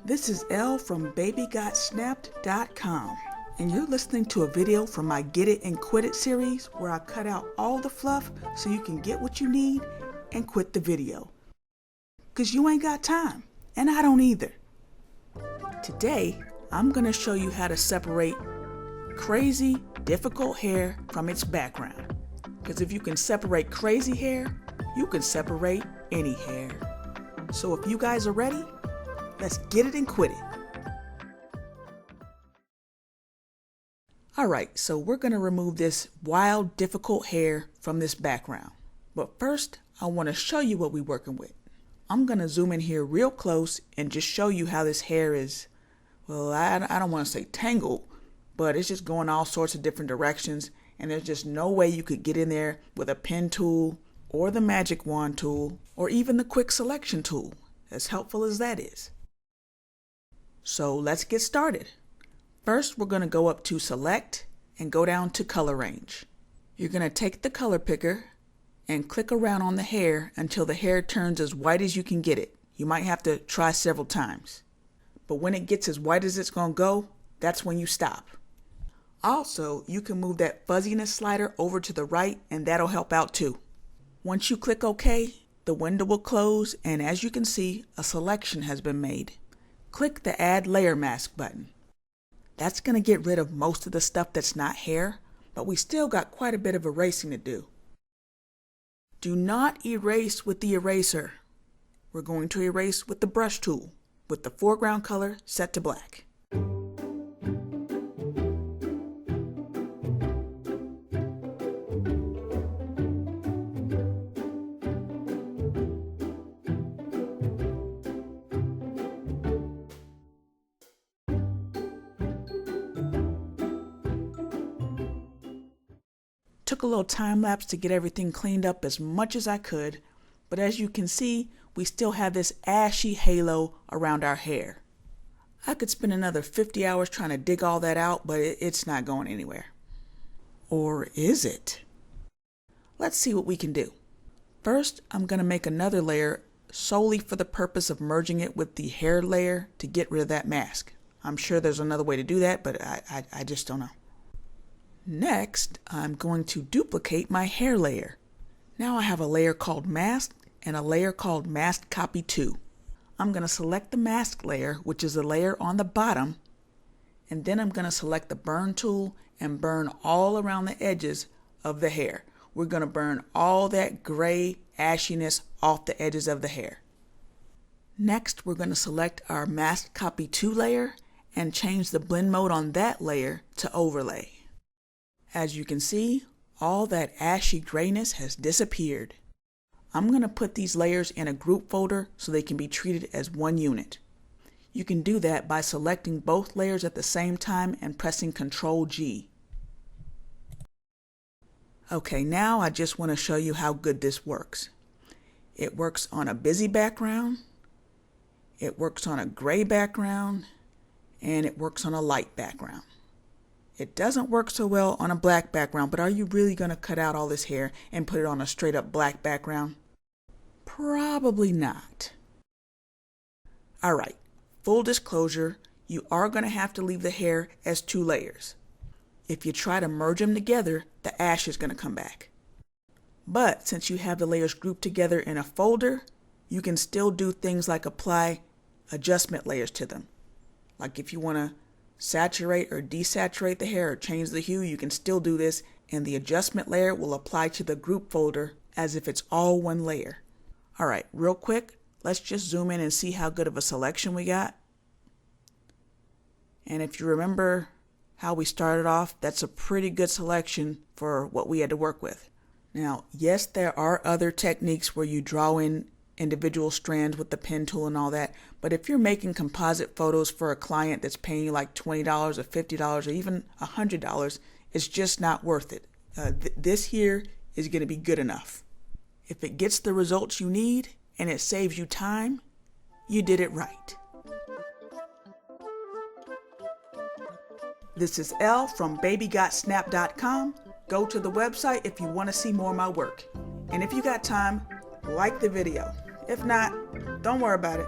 This is Elle from babygotsnapped.com, and you're listening to a video from my Get It and Quit It series where I cut out all the fluff so you can get what you need and quit the video. Because you ain't got time, and I don't either. Today, I'm going to show you how to separate crazy, difficult hair from its background. Because if you can separate crazy hair, you can separate any hair. So if you guys are ready, let's get it and quit it. Alright, so we're going to remove this wild, difficult hair from this background. But first, I want to show you what we're working with. I'm going to zoom in here real close and just show you how this hair is, well, I don't want to say tangled, but it's just going all sorts of different directions, and there's just no way you could get in there with a pen tool or the magic wand tool or even the quick selection tool, as helpful as that is. So let's get started. First, we're going to go up to Select and go down to Color Range. You're going to take the color picker and click around on the hair until the hair turns as white as you can get it. You might have to try several times. But when it gets as white as it's going to go, that's when you stop. Also, you can move that fuzziness slider over to the right and that'll help out too. Once you click OK, the window will close, and as you can see, a selection has been made. Click the Add Layer Mask button. That's going to get rid of most of the stuff that's not hair, but we still got quite a bit of erasing to do. Do not erase with the eraser. We're going to erase with the brush tool, with the foreground color set to black. Took a little time lapse to get everything cleaned up as much as I could, but as you can see, we still have this ashy halo around our hair. I could spend another 50 hours trying to dig all that out, but it's not going anywhere. Or is it? Let's see what we can do. First, I'm going to make another layer solely for the purpose of merging it with the hair layer to get rid of that mask. I'm sure there's another way to do that, but I just don't know. Next, I'm going to duplicate my hair layer. Now I have a layer called Mask and a layer called Mask Copy 2. I'm going to select the mask layer, which is the layer on the bottom, and then I'm going to select the burn tool and burn all around the edges of the hair. We're going to burn all that gray ashiness off the edges of the hair. Next, we're going to select our Mask Copy 2 layer and change the blend mode on that layer to Overlay. As you can see, all that ashy grayness has disappeared. I'm going to put these layers in a group folder so they can be treated as one unit. You can do that by selecting both layers at the same time and pressing Ctrl G. Okay, now I just want to show you how good this works. It works on a busy background, it works on a gray background, and it works on a light background. It doesn't work so well on a black background, but are you really going to cut out all this hair and put it on a straight up black background? Probably not. Alright, full disclosure, you are going to have to leave the hair as two layers. If you try to merge them together, the ash is going to come back. But since you have the layers grouped together in a folder, you can still do things like apply adjustment layers to them. Like if you want to saturate or desaturate the hair or change the hue, you can still do this, and the adjustment layer will apply to the group folder as if it's all one layer. Alright, real quick, let's just zoom in and see how good of a selection we got. And if you remember how we started off, that's a pretty good selection for what we had to work with. Now, yes, there are other techniques where you draw in individual strands with the pen tool and all that, but if you're making composite photos for a client that's paying you like $20 or $50 or even $100, it's just not worth it. This here is going to be good enough. If it gets the results you need and it saves you time, you did it right. This is Elle from babygotsnapped.com. Go to the website if you want to see more of my work. And if you got time, like the video. If not, don't worry about it.